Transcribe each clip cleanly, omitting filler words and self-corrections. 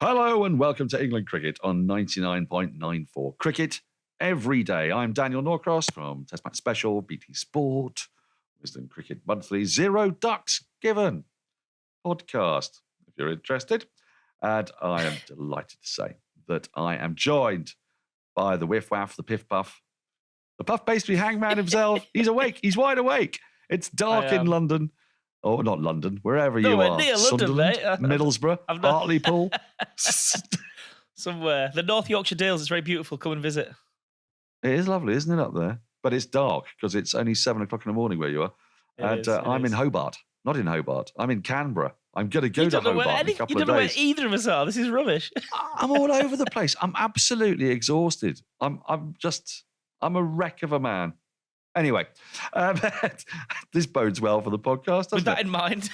Hello and welcome to England Cricket on 99.94 Cricket every day. I'm Daniel Norcross from Test Match Special, BT Sport, Wisdom Cricket Monthly, Zero Ducks Given podcast, if you're interested. And I am delighted to say that I am joined by the Whiff Waff, the Piff Puff, the Puff Pastry Hangman himself. He's awake. He's wide awake. It's dark in London. Oh, not London, wherever you Nowhere are. near London, mate. Middlesbrough, Hartlepool. Somewhere. The North Yorkshire Dales is very beautiful. Come and visit. It is lovely, isn't it, up there? But it's dark because it's only 7 o'clock in the morning where you are. I'm in Hobart. Not in Hobart. I'm in Canberra. I'm going to go to Hobart in a couple of days. You don't know where either of us are. This is rubbish. I'm all over the place. I'm absolutely exhausted. I'm a wreck of a man. Anyway, this bodes well for the podcast, doesn't it? With that in mind.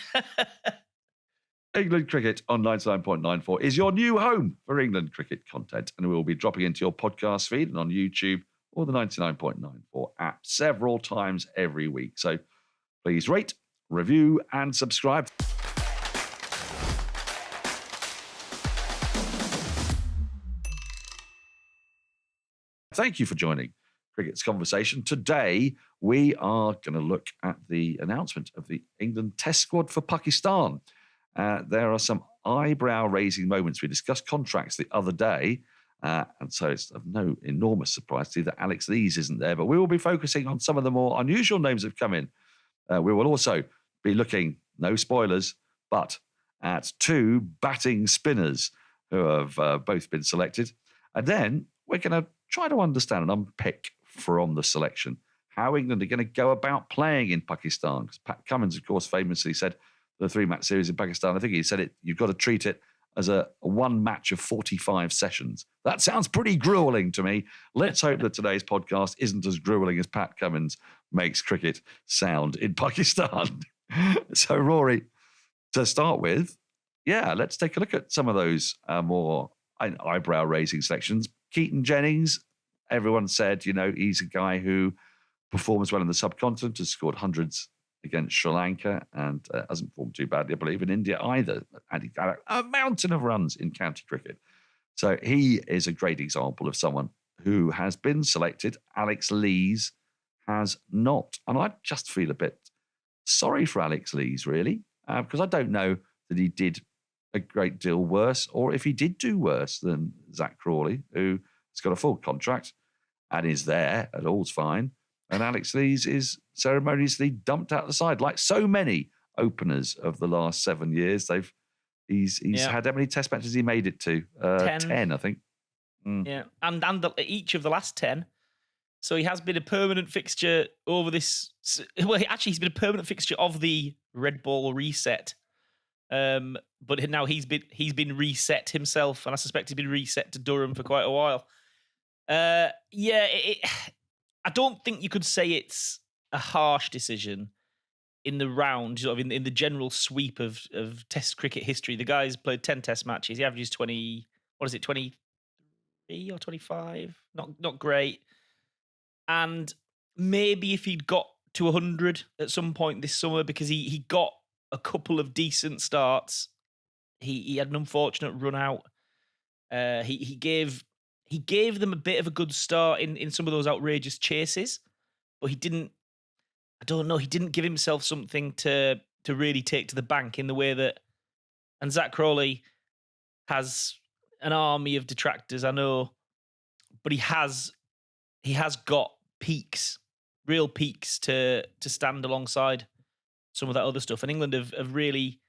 England Cricket on 99.94 is your new home for England cricket content, and we will be dropping into your podcast feed and on YouTube or the 99.94 app several times every week. So please rate, review, and subscribe. Thank you for joining Cricket's Conversation. Today, we are going to look at the announcement of the England Test squad for Pakistan. There are some eyebrow-raising moments. We discussed contracts the other day, and so it's of no enormous surprise to see that Alex Lees isn't there, but we will be focusing on some of the more unusual names that have come in. We will also be looking, no spoilers, but at 2 batting spinners who have both been selected. And then we're going to try to understand and unpick from the selection how England are going to go about playing in Pakistan. Because Pat Cummins, of course, famously said the 3-match series in Pakistan, I think he said you've got to treat it as a 1 match of 45 sessions. That sounds pretty grueling to me. Let's hope that today's podcast isn't as grueling as Pat Cummins makes cricket sound in Pakistan. So, Rory, to start with, let's take a look at some of those more eyebrow-raising selections. Keaton Jennings, everyone said, he's a guy who performs well in the subcontinent, has scored hundreds against Sri Lanka and hasn't performed too badly, I believe, in India either. A mountain of runs in county cricket. So he is a great example of someone who has been selected. Alex Lees has not. And I just feel a bit sorry for Alex Lees, really, because I don't know that he did a great deal worse, or if he did do worse than Zach Crawley, who has got a full contract and is there, and all's fine. And Alex Lees is ceremoniously dumped out the side, like so many openers of the last 7 years. He's had how many Test matches he made it to? 10, I think. Yeah, and each of the last 10. So he has been a permanent fixture over this. Well, actually, he's been a permanent fixture of the Red Ball reset. But now he's been reset himself, and I suspect he's been reset to Durham for quite a while. I don't think you could say it's a harsh decision in the round, sort of in the general sweep of Test cricket history. The guy's played 10 Test matches. He averages 23 or 25? Not great. And maybe if he'd got to 100 at some point this summer, because he got a couple of decent starts, he had an unfortunate run out. He gave them a bit of a good start in some of those outrageous chases, but he didn't give himself something to really take to the bank in the way that, and Zach Crawley has an army of detractors, I know, but he has got peaks, real peaks to stand alongside some of that other stuff. And England have really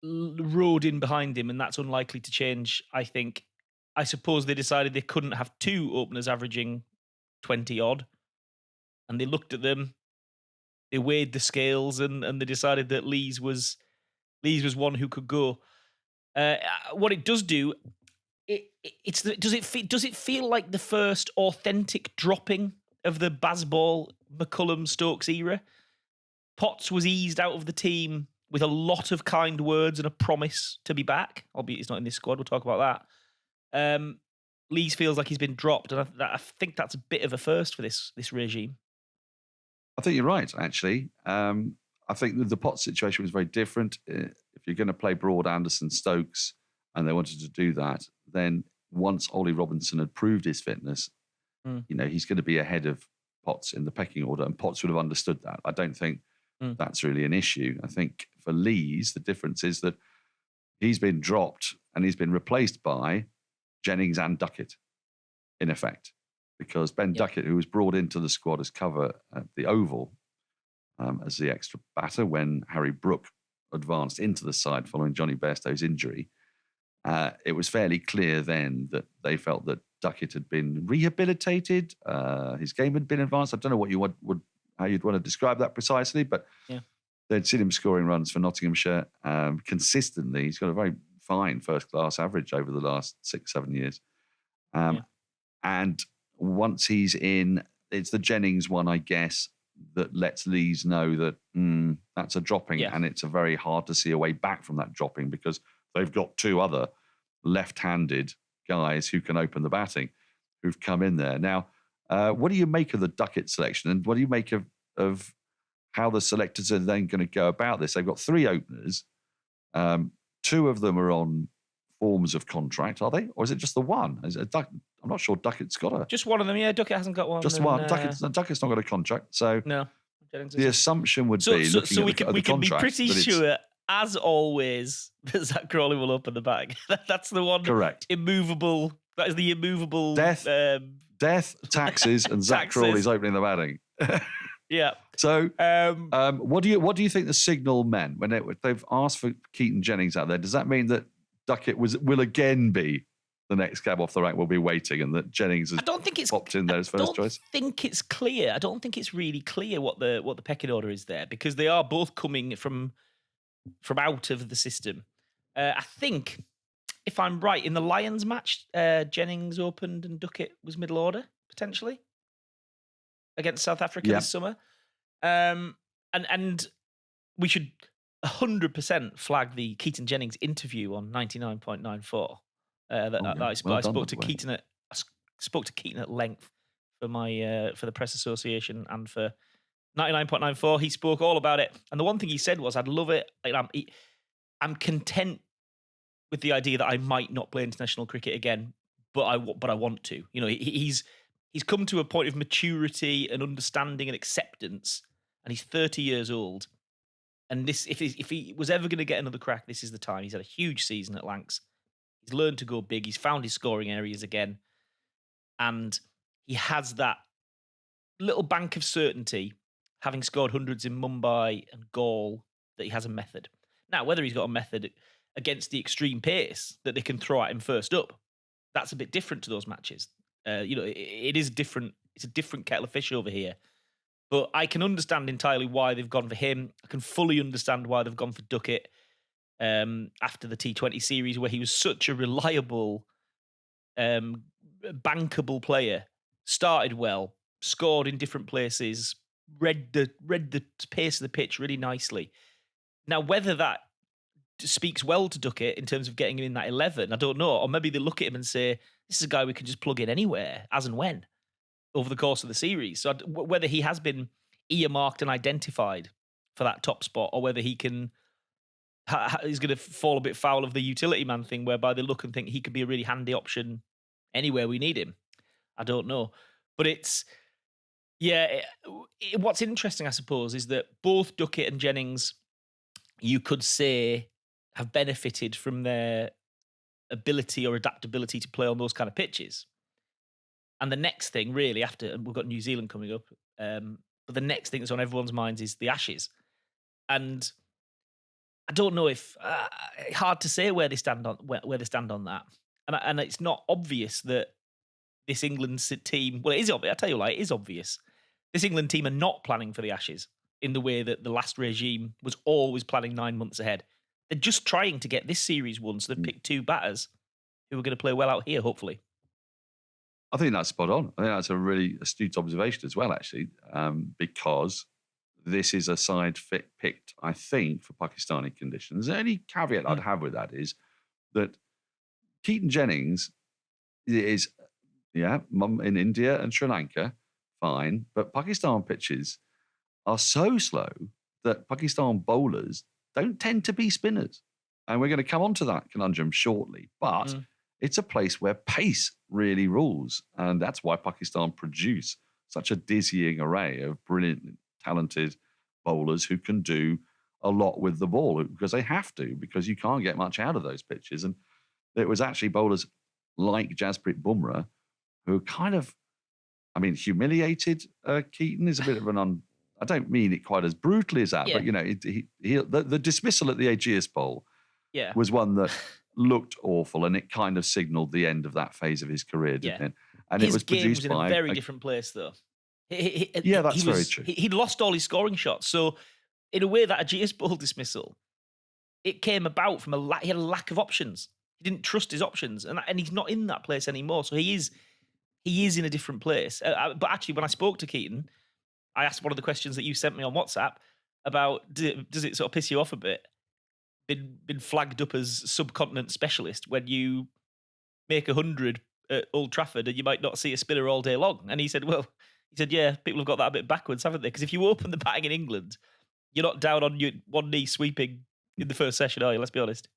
rode in behind him, and that's unlikely to change, I think. I suppose they decided they couldn't have 2 openers averaging 20 odd, and they looked at them, they weighed the scales, and they decided that Lees was one who could go. What it does do, does it feel like the first authentic dropping of the Bazball, McCullum, Stokes era? Potts was eased out of the team with a lot of kind words and a promise to be back, albeit he's not in this squad. We'll talk about that. Lees feels like he's been dropped, and I think that's a bit of a first for this regime. I think you're right, actually. I think the Potts situation was very different. If you're going to play Broad, Anderson, Stokes, and they wanted to do that, then once Ollie Robinson had proved his fitness, he's going to be ahead of Potts in the pecking order, and Potts would have understood that. I don't think that's really an issue. I think for Lees, the difference is that he's been dropped and he's been replaced by Jennings and Duckett, in effect, because Ben Duckett, who was brought into the squad as cover at the Oval as the extra batter when Harry Brook advanced into the side following Johnny Bairstow's injury, it was fairly clear then that they felt that Duckett had been rehabilitated. His game had been advanced. I don't know what you how you'd want to describe that precisely, but they'd seen him scoring runs for Nottinghamshire consistently. He's got a very fine first-class average over the last 6-7 years. And once he's in, it's the Jennings one, I guess, that lets Lees know that that's a dropping, and it's a very hard to see a way back from that dropping because they've got two other left-handed guys who can open the batting who've come in there. Now, what do you make of the Duckett selection, and what do you make of how the selectors are then going to go about this? They've got three openers. Two of them are on forms of contract, are they? Or is it just the one? I'm not sure Duckett's got a... Just one of them, yeah. Duckett hasn't got one. Just one. Duckett's not got a contract. So no. The assumption would be, looking at the contract... we can be pretty sure, as always, that Zach Crawley will open the bag. That's the one... Correct. Immovable... That is the immovable... Death, taxes, and Zach Crawley's opening the batting. Yeah. So, what do you think the signal meant when they've asked for Keaton Jennings out there? Does that mean that Duckett will again be the next cab off the rank? Will be waiting, and that Jennings has popped in there as first choice? I don't think it's clear. I don't think it's really clear what the pecking order is there, because they are both coming from out of the system. I think, if I'm right, in the Lions match, Jennings opened and Duckett was middle order potentially against South Africa this summer. And we should 100% flag the Keaton Jennings interview on 99.94. I spoke to Keaton at length for the Press Association and for 99.94. He spoke all about it, and the one thing he said was, "I'd love it. I'm content with the idea that I might not play international cricket again, but I want to." He's come to a point of maturity and understanding and acceptance, and he's 30 years old. And this, if he was ever going to get another crack, this is the time. He's had a huge season at Lancs. He's learned to go big. He's found his scoring areas again, and he has that little bank of certainty, having scored hundreds in Mumbai and Gaul, that he has a method. Now, whether he's got a method against the extreme pace that they can throw at him first up, that's a bit different to those matches. It is different. It's a different kettle of fish over here. But I can understand entirely why they've gone for him. I can fully understand why they've gone for Duckett after the T20 series, where he was such a reliable, bankable player. Started well, scored in different places, read the pace of the pitch really nicely. Now, whether that speaks well to Duckett in terms of getting him in that 11, I don't know. Or maybe they look at him and say, this is a guy we can just plug in anywhere, as and when, over the course of the series. So whether he has been earmarked and identified for that top spot, or whether he can he's going to fall a bit foul of the utility man thing, whereby they look and think he could be a really handy option anywhere we need him, I don't know. But what's interesting, I suppose, is that both Duckett and Jennings, you could say, have benefited from their ability or adaptability to play on those kind of pitches. And the next thing, really, after we've got New Zealand coming up, but the next thing that's on everyone's minds is the Ashes. And I don't know if hard to say where they stand on that. And it's not obvious that this England team. Well, it is obvious. I tell you what, it is obvious. This England team are not planning for the Ashes in the way that the last regime was always planning 9 months ahead. They're just trying to get this series won, so they've picked two batters who are going to play well out here, hopefully. I think that's spot on. I think that's a really astute observation as well, actually, because this is a side picked, I think, for Pakistani conditions. The only caveat I'd have with that is that Keaton Jennings is, in India and Sri Lanka, fine, but Pakistan pitches are so slow that Pakistan bowlers don't tend to be spinners. And we're going to come on to that conundrum shortly. But it's a place where pace really rules. And that's why Pakistan produce such a dizzying array of brilliant, talented bowlers who can do a lot with the ball, because they have to, because you can't get much out of those pitches. And it was actually bowlers like Jasprit Bumrah who kind of, humiliated Keaton is a bit of an I don't mean it quite as brutally as that, but the dismissal at the Aegeus Bowl was one that looked awful, and it kind of signalled the end of that phase of his career, didn't it? And his it was produced game was in by a very different place, though. That's very true. He'd lost all his scoring shots, so in a way, that Aegeus Bowl dismissal, it came about from he had a lack of options. He didn't trust his options, and he's not in that place anymore. So he is in a different place. But actually, when I spoke to Keaton, I asked one of the questions that you sent me on WhatsApp about, does it sort of piss you off a bit? Been flagged up as subcontinent specialist when you make 100 at Old Trafford and you might not see a spinner all day long. And he said, yeah, people have got that a bit backwards, haven't they? Because if you open the batting in England, you're not down on your one knee sweeping in the first session, are you? Let's be honest.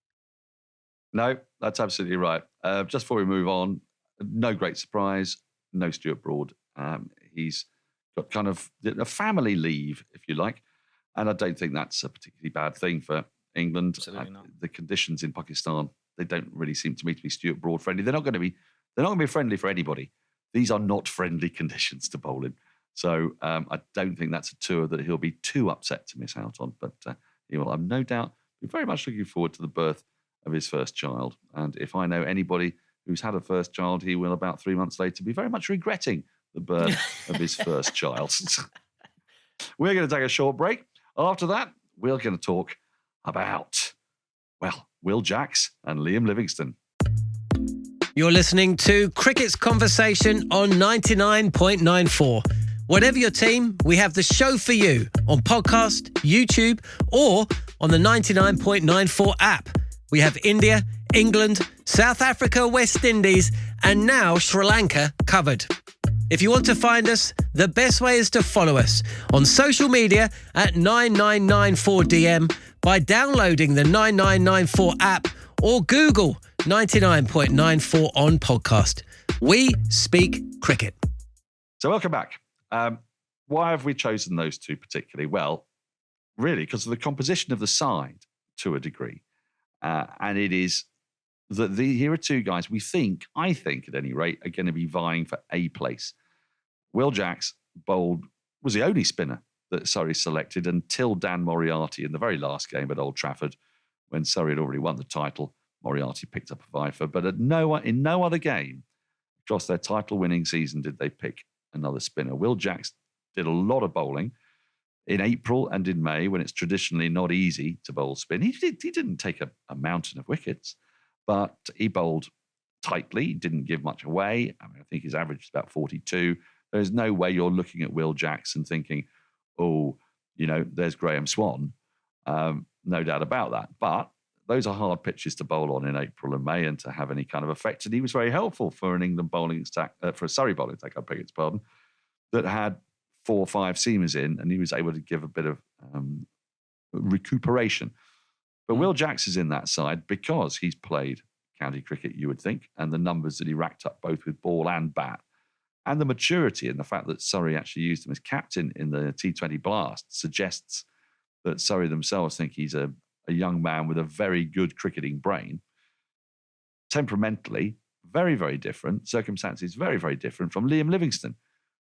No, that's absolutely right. Just before we move on, no great surprise, no Stuart Broad. He's got kind of a family leave, if you like. And I don't think that's a particularly bad thing for England. Absolutely not. The conditions in Pakistan, they don't really seem to me to be Stuart Broad friendly. They're not going to be friendly for anybody. These are not friendly conditions to bowl in. So I don't think that's a tour that he'll be too upset to miss out on. But he will, I'm no doubt, be very much looking forward to the birth of his first child. And if I know anybody who's had a first child, he will, about 3 months later, be very much regretting the birth of his first child. We're going to take a short break. After that, we're going to talk about, Will Jacks and Liam Livingstone. You're listening to Cricket's Conversation on 99.94. Whatever your team, we have the show for you on podcast, YouTube, or on the 99.94 app. We have India, England, South Africa, West Indies, and now Sri Lanka covered. If you want to find us, the best way is to follow us on social media at 9994DM by downloading the 9994 app or Google 99.94 on podcast. We speak cricket. So welcome back. Why have we chosen those two particularly? Well, really, because of the composition of the side to a degree. And it is that here are two guys I think at any rate, are going to be vying for a place. Will Jacks was the only spinner that Surrey selected until Dan Moriarty in the very last game at Old Trafford, when Surrey had already won the title. Moriarty picked up a vifer, but in no other game across their title-winning season did they pick another spinner. Will Jacks did a lot of bowling in April and in May, when it's traditionally not easy to bowl spin. He didn't take a mountain of wickets, but he bowled tightly, he didn't give much away. I think his average is about 42. There's no way you're looking at Will Jacks and thinking, there's Graham Swan. No doubt about that. But those are hard pitches to bowl on in April and May and to have any kind of effect. And he was very helpful for an England bowling attack, for a Surrey bowling attack, I beg its pardon, that had 4 or 5 seamers in, and he was able to give a bit of recuperation. But Will Jacks is in that side because he's played county cricket, you would think, and the numbers that he racked up both with ball and bat, and the maturity and the fact that Surrey actually used him as captain in the T20 Blast suggests that Surrey themselves think he's a young man with a very good cricketing brain. Temperamentally, very, very different. Circumstances, very, very different from Liam Livingstone,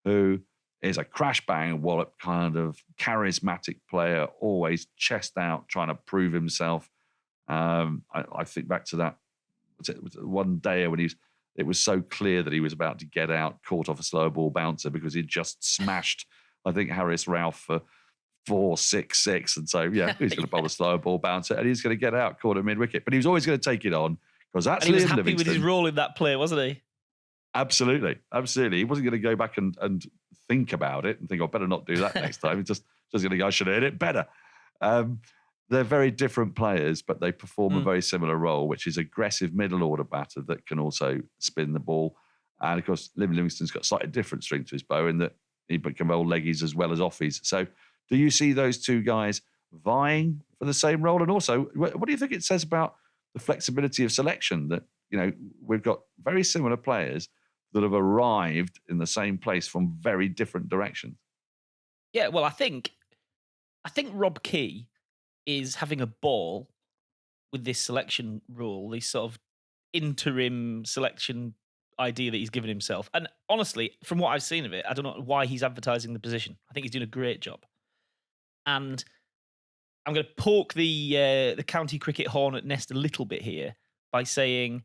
who is a crash bang wallop kind of charismatic player, always chest out, trying to prove himself. I think back to that one day when it was so clear that he was about to get out, caught off a slow ball bouncer because he'd just smashed, I think, Harris Ralph for 4-6-6. And so, he's going to bowl a slow ball bouncer and he's going to get out, caught at mid-wicket. But he was always going to take it on because that's Liam Livingstone. He was happy with his role in that play, wasn't he? Absolutely. He wasn't going to go back and think about it and think, I better not do that next time. He's just going to go, I should have hit it better. They're very different players, but they perform a very similar role, which is aggressive middle order batter that can also spin the ball. And of course, Liam Livingstone's got slightly different string to his bow in that he can bowl leggies as well as offies. So do you see those two guys vying for the same role? And also, what do you think it says about the flexibility of selection that, we've got very similar players that have arrived in the same place from very different directions? Yeah, well, I think Rob Key is having a ball with this selection rule, this sort of interim selection idea that he's given himself. And honestly, from what I've seen of it, I don't know why he's advertising the position. I think he's doing a great job. And I'm going to poke the county cricket hornet nest a little bit here by saying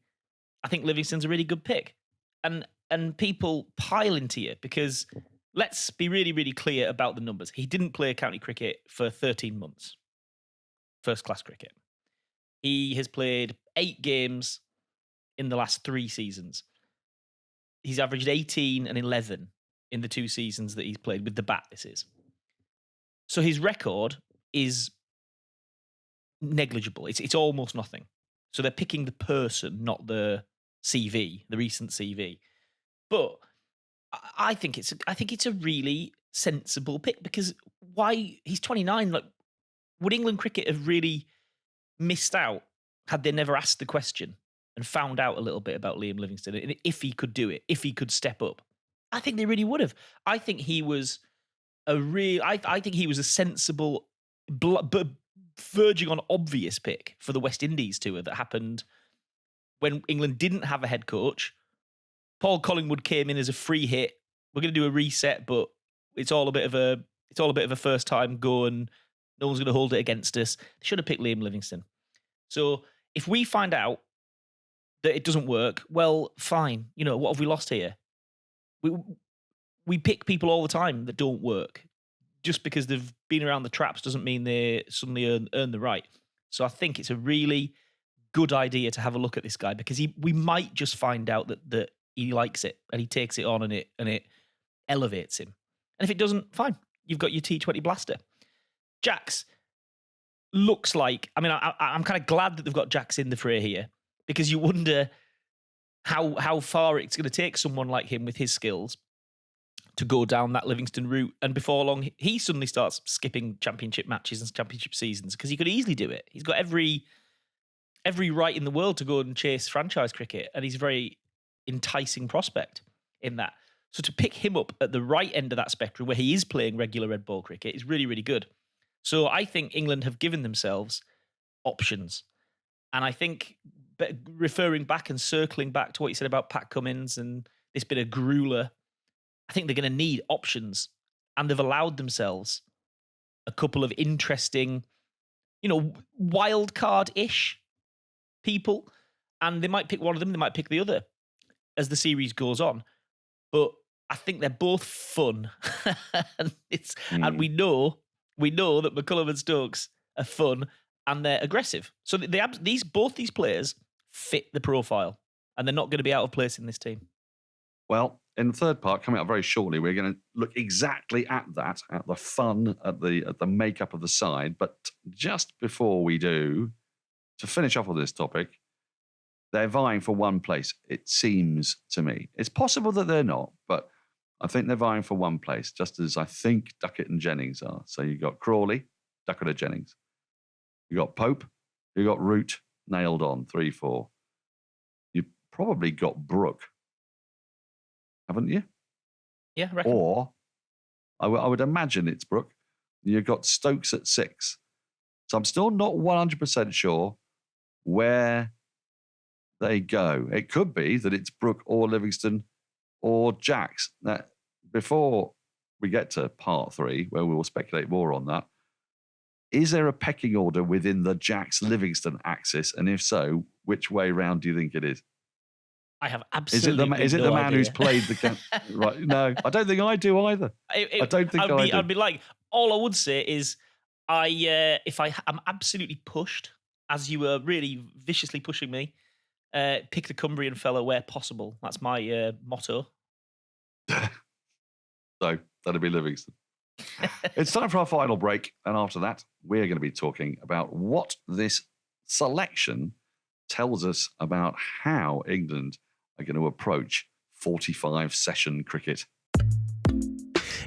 I think Livingstone's a really good pick. And people pile into you because let's be really, really clear about the numbers. He didn't play county cricket for 13 months, first-class cricket. He has played 8 games in the last 3 seasons. He's averaged 18 and 11 in the 2 seasons that he's played with the bat, this is. So his record is negligible. It's almost nothing. So they're picking the person, not the CV, the recent CV. But I think it's a really sensible pick because why he's 29. Like, would England cricket have really missed out had they never asked the question and found out a little bit about Liam Livingstone and if he could do it, if he could step up? I think they really would have. I think he was I think he was a sensible, but verging on obvious pick for the West Indies tour that happened when England didn't have a head coach. Paul Collingwood came in as a free hit. We're going to do a reset, but it's all a bit of a first time go, and no one's going to hold it against us. They should have picked Liam Livingstone. So if we find out that it doesn't work, well, fine. What have we lost here? We pick people all the time that don't work. Just because they've been around the traps doesn't mean they suddenly earn the right. So I think it's a really good idea to have a look at this guy because we might just find out that he likes it and he takes it on and it elevates him. And if it doesn't, fine. You've got your T20 blaster. Jacks looks like, I'm kind of glad that they've got Jacks in the fray here because you wonder how far it's going to take someone like him with his skills to go down that Livingstone route. And before long, he suddenly starts skipping championship matches and championship seasons because he could easily do it. He's got every right in the world to go and chase franchise cricket. And he's a very enticing prospect in that. So to pick him up at the right end of that spectrum where he is playing regular red ball cricket is really, really good. So I think England have given themselves options. And I think referring back and circling back to what you said about Pat Cummins and this bit of grueler, I think they're going to need options. And they've allowed themselves a couple of interesting, wild card-ish people. And they might pick one of them, they might pick the other as the series goes on. But I think they're both fun. And we know that McCullum and Stokes are fun and they're aggressive. So both these players fit the profile and they're not going to be out of place in this team. Well, in the third part, coming up very shortly, we're going to look exactly at that, at the fun, at the makeup of the side. But just before we do, to finish off on this topic, they're vying for one place, it seems to me. It's possible that they're not, but I think they're vying for one place, just as I think Duckett and Jennings are. So you've got Crawley, Duckett and Jennings. You've got Pope, you've got Root, nailed on, 3-4. You've probably got Brooke, haven't you? Yeah, I reckon. Or I would imagine it's Brooke. You've got Stokes at 6. So I'm still not 100% sure where they go. It could be that it's Brooke or Livingstone or Jacks. Now, before we get to part 3, where we will speculate more on that, is there a pecking order within the Jacks-Livingstone axis? And if so, which way round do you think it is? I have absolutely Is it no the man idea. who's played the right? No, I don't think I do either. I don't think I do. I'd be like, all I would say is, if I am absolutely pushed, as you were really viciously pushing me, pick the Cumbrian fellow where possible. That's my motto. So that'll be Livingstone. It's time for our final break. And after that, we're going to be talking about what this selection tells us about how England are going to approach 45-session cricket.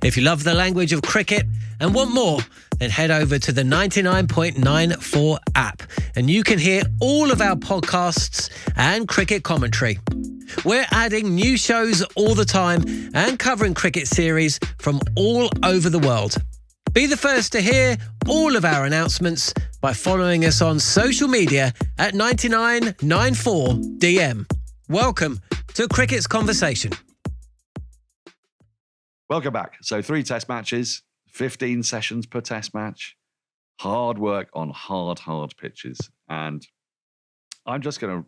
If you love the language of cricket and want more, then head over to the 99.94 app and you can hear all of our podcasts and cricket commentary. We're adding new shows all the time and covering cricket series from all over the world. Be the first to hear all of our announcements by following us on social media at 9994DM. Welcome to Cricket's Conversation. Welcome back. So 3 test matches, 15 sessions per test match, hard work on hard pitches. And I'm just going to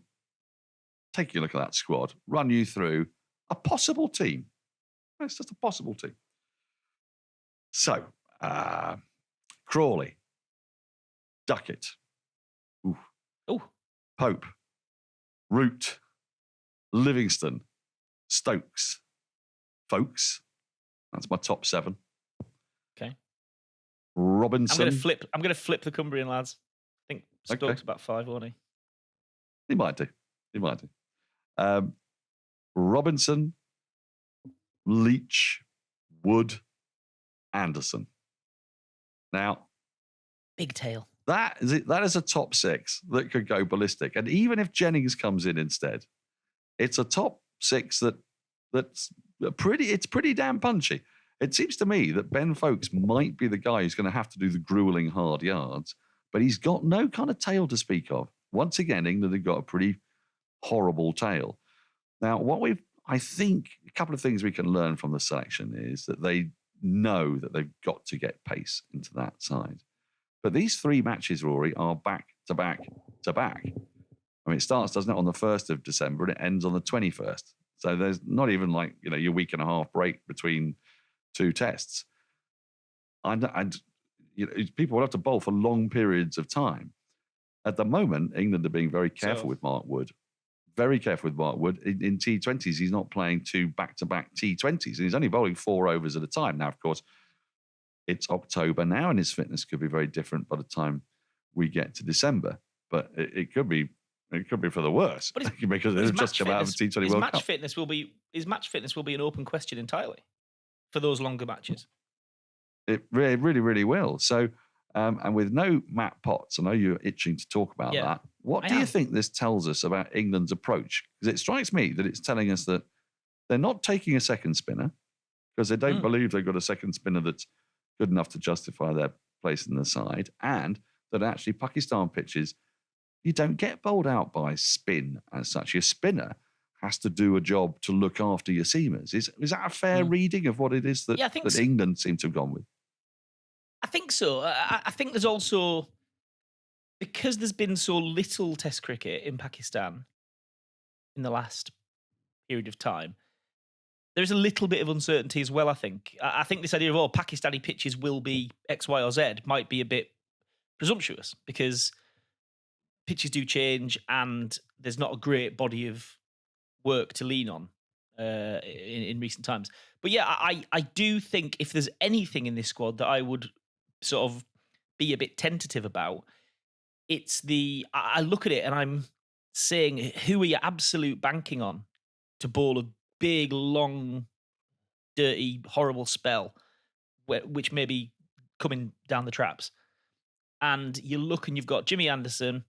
take a look at that squad, run you through a possible team. It's just a possible team. So, Crawley, Duckett, Pope, Root, Livingstone, Stokes, Folks. That's my top 7. Okay. Robinson. I'm going to flip the Cumbrian lads. I think Stokes about 5, won't he? He might do. Robinson, Leach, Wood, Anderson. Now, big tail. That is a top 6 that could go ballistic. And even if Jennings comes in instead, it's a top 6 that's pretty damn punchy. It seems to me that Ben Folks might be the guy who's going to have to do the grueling hard yards, but he's got no kind of tail to speak of. Once again, England have got a pretty horrible tail. Now, I think a couple of things we can learn from the selection is that they know that they've got to get pace into that side. But these 3 matches, Rory, are back to back to back. I mean, it starts, doesn't it, on the 1st of December and it ends on the 21st. So there's not even like, your week and a half break between 2 tests. And people will have to bowl for long periods of time. At the moment, England are being very careful with Mark Wood. Very careful with Mark Wood. In T20s, he's not playing 2 back-to-back T20s, and he's only bowling 4 overs at a time. Now, of course, it's October now, and his fitness could be very different by the time we get to December. But it could be for the worse because they've just come out of the T20 World Cup. His match fitness will be an open question entirely for those longer matches. It really, really, really will. So, and with no Matt Potts, I know you're itching to talk about that. What do you think this tells us about England's approach? Because it strikes me that it's telling us that they're not taking a second spinner because they don't believe they've got a second spinner that's good enough to justify their place in the side, and that actually Pakistan pitches, you don't get bowled out by spin as such. Your spinner has to do a job to look after your seamers. Is that a fair reading of what it is that England seem to have gone with? I think so. I think there's also, because there's been so little Test cricket in Pakistan in the last period of time, there's a little bit of uncertainty as well, I think. I think this idea of, Pakistani pitches will be X, Y, or Z might be a bit presumptuous because pitches do change and there's not a great body of work to lean on in recent times. But yeah, I do think if there's anything in this squad that I would sort of be a bit tentative about, it's I look at it and I'm saying, who are you absolute banking on to bowl a big, long, dirty, horrible spell, which may be coming down the traps? And you look and you've got Jimmy Anderson,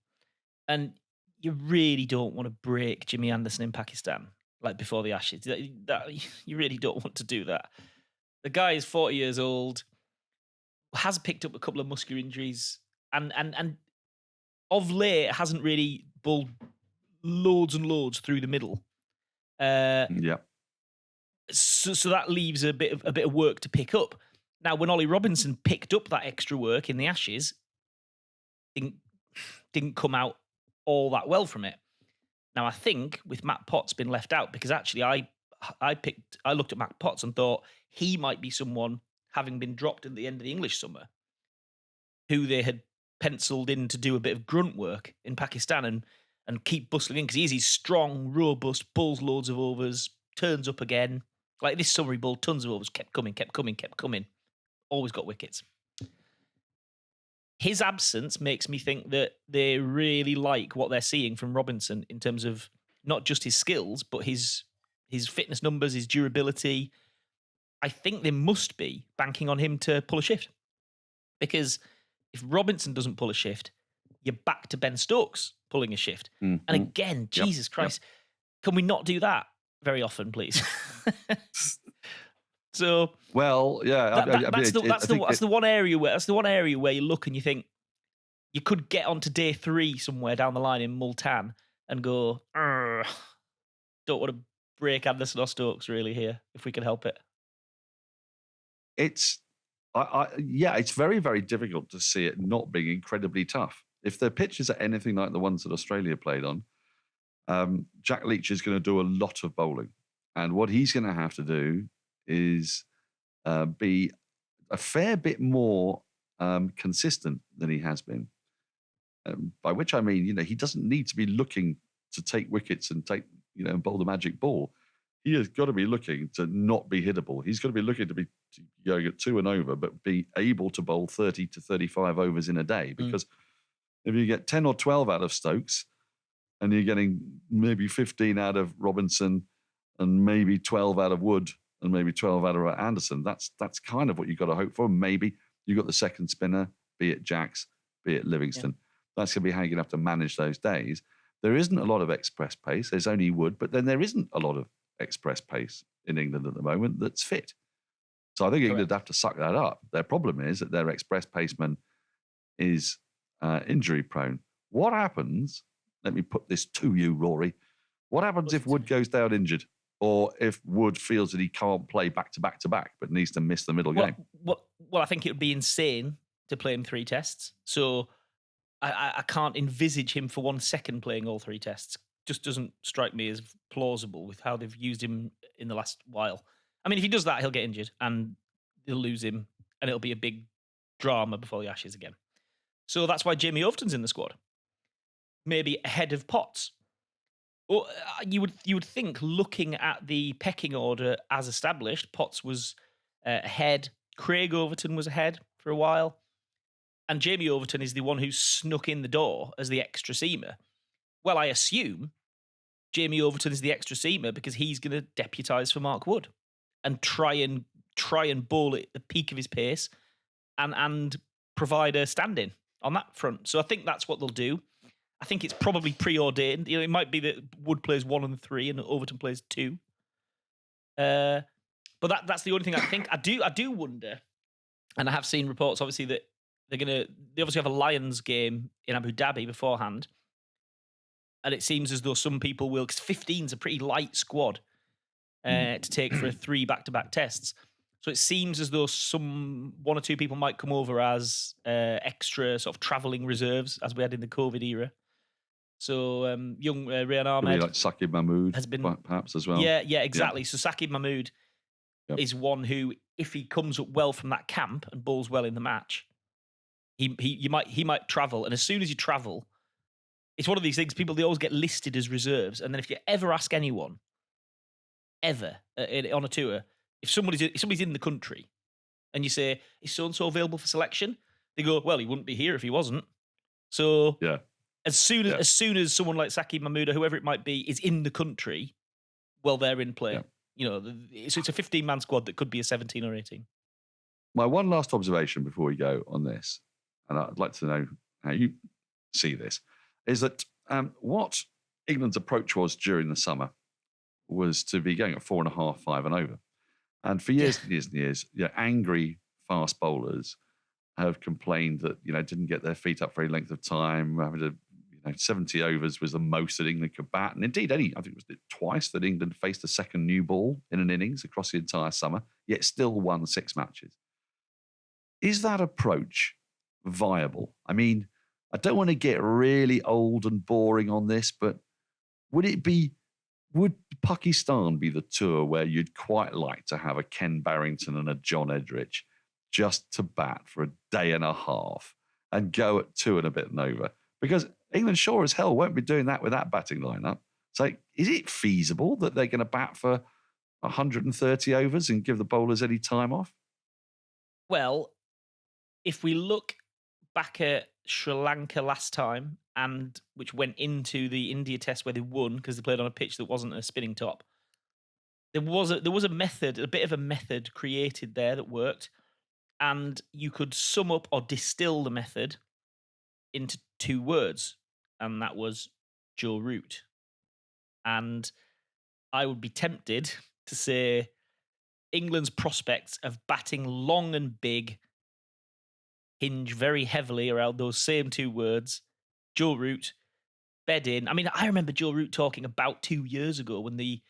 and you really don't want to break Jimmy Anderson in Pakistan, like before the Ashes. You really don't want to do that. The guy is 40 years old, has picked up a couple of muscular injuries, and of late hasn't really bowled loads and loads through the middle. So that leaves a bit of work to pick up. Now, when Ollie Robinson picked up that extra work in the Ashes, didn't come out all that well from it. Now, I think with Matt Potts been left out, because actually I looked at Matt Potts and thought he might be someone, having been dropped at the end of the English summer, who they had penciled in to do a bit of grunt work in Pakistan and keep bustling in, because he's strong, robust, bowls loads of overs, turns up again. Like this summer, he bowled tons of overs, kept coming, always got wickets. His absence makes me think that they really like what they're seeing from Robinson in terms of not just his skills, but his fitness numbers, his durability. I think they must be banking on him to pull a shift. Because if Robinson doesn't pull a shift, you're back to Ben Stokes pulling a shift. And again, Jesus Christ, can we not do that very often, please? So well, yeah, that's the one area where you look and you think you could get onto day 3 somewhere down the line in Multan and go, don't want to break Anderson or Stokes really here if we can help it. It's it's very, very difficult to see it not being incredibly tough. If the pitches are anything like the ones that Australia played on, Jack Leach is going to do a lot of bowling. And what he's going to have to do is be a fair bit more consistent than he has been. By which I mean, he doesn't need to be looking to take wickets and bowl the magic ball. He has got to be looking to not be hittable. He's got to be looking to be going at 2 and over, but be able to bowl 30 to 35 overs in a day. Because if you get 10 or 12 out of Stokes and you're getting maybe 15 out of Robinson and maybe 12 out of Wood and maybe 12 out of Anderson, that's kind of what you've got to hope for. Maybe you've got the second spinner, be it Jacks, be it Livingstone. That's going to be how you're going to have to manage those days. There isn't a lot of express pace. There's only Wood, but then there isn't a lot of express pace in England at the moment that's fit. So I think England have to suck that up. Their problem is that their express paceman is injury prone. What happens, let me put this to you, Rory, what happens if Wood goes down injured? Or if Wood feels that he can't play back to back to back, but needs to miss the middle game? Well, I think it would be insane to play him 3 tests. So I can't envisage him for 1 second playing all 3 tests. Just doesn't strike me as plausible with how they've used him in the last while. I mean, if he does that, he'll get injured and they'll lose him and it'll be a big drama before the Ashes again. So that's why Jamie Overton's in the squad. Maybe ahead of Potts. Or you would think, looking at the pecking order as established, Potts was ahead. Craig Overton was ahead for a while. And Jamie Overton is the one who snuck in the door as the extra seamer. Well, I assume Jamie Overton is the extra seamer because he's going to deputise for Mark Wood and try and bowl at the peak of his pace and provide a stand-in on that front. So I think that's what they'll do. I think it's probably preordained. It might be that Wood plays 1 and 3 and Overton plays 2. But that's the only thing I think. I do wonder, and I have seen reports obviously that they obviously have a Lions game in Abu Dhabi beforehand. And it seems as though some people will, because 15's a pretty light squad to take for 3 back-to-back tests. So it seems as though 1 or 2 people might come over as extra sort of travelling reserves, as we had in the COVID era. So young Rayan Ahmed, like Saqib Mahmood has been perhaps as well. Yeah, exactly. Yeah. So Saqib Mahmood is one who, if he comes up well from that camp and bowls well in the match, he might travel. And as soon as you travel, it's one of these things. They always get listed as reserves, and then if you ever ask anyone, ever on a tour, if somebody's in the country, and you say, "Is so and so available for selection?" They go, "Well, he wouldn't be here if he wasn't." So as soon as someone like Saqib Mahmood or whoever it might be is in the country, well, they're in play. So it's a 15-man squad that could be a 17 or 18. My one last observation before we go on this, and I'd like to know how you see this, is that what England's approach was during the summer was to be going at 4.5, 5 and over. And for years and years and years, angry fast bowlers have complained that, didn't get their feet up for any length of time, having to, 70 overs was the most that England could bat. And indeed, I think it was twice that England faced a second new ball in an innings across the entire summer, yet still won 6 matches. Is that approach viable? I mean, I don't want to get really old and boring on this, but would Pakistan be the tour where you'd quite like to have a Ken Barrington and a John Edrich just to bat for a day and a half and go at 2 and a bit and over? Because England sure as hell won't be doing that with that batting lineup. So is it feasible that they're going to bat for 130 overs and give the bowlers any time off? Well, if we look back at Sri Lanka last time, and which went into the India test where they won because they played on a pitch that wasn't a spinning top, there was a method, a bit of a method created there that worked, and you could sum up or distill the method into 2 words, and that was Joe Root. And I would be tempted to say England's prospects of batting long and big hinge very heavily around those same 2 words, Joe Root, bed in. I mean, I remember Joe Root talking about 2 years ago when the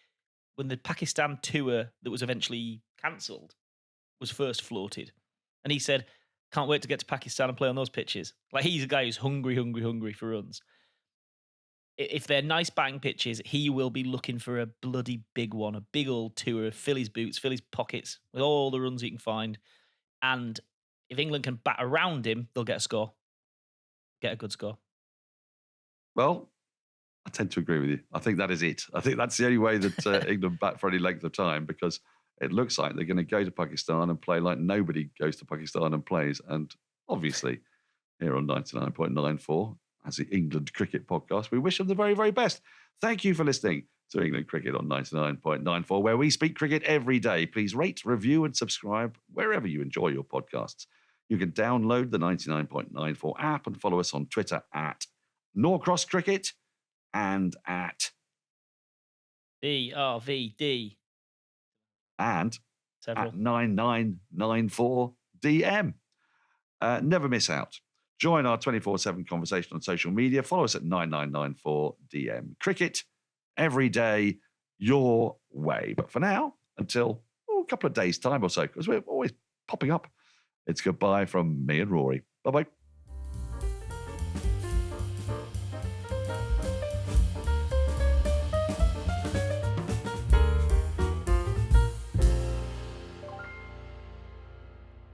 Pakistan tour that was eventually cancelled was first floated. And he said, can't wait to get to Pakistan and play on those pitches. Like, he's a guy who's hungry for runs. If they're nice batting pitches, he will be looking for a bloody big one, a big old tour, fill his boots, fill his pockets with all the runs he can find. And if England can bat around him, they'll get a score. Get a good score. Well, I tend to agree with you. I think that is it. I think that's the only way that England bat for any length of time, because it looks like they're going to go to Pakistan and play like nobody goes to Pakistan and plays. And obviously, here on 99.94, as the England Cricket Podcast, we wish them the very, very best. Thank you for listening to England Cricket on 99.94, where we speak cricket every day. Please rate, review, and subscribe wherever you enjoy your podcasts. You can download the 99.94 app and follow us on Twitter at Norcross Cricket and at DRVD and several. at 9994DM. Never miss out. Join our 24/7 conversation on social media. Follow us at 9994DM. Cricket every day, your way. But for now, until a couple of days' time or so, because we're always popping up, it's goodbye from me and Rory. Bye-bye.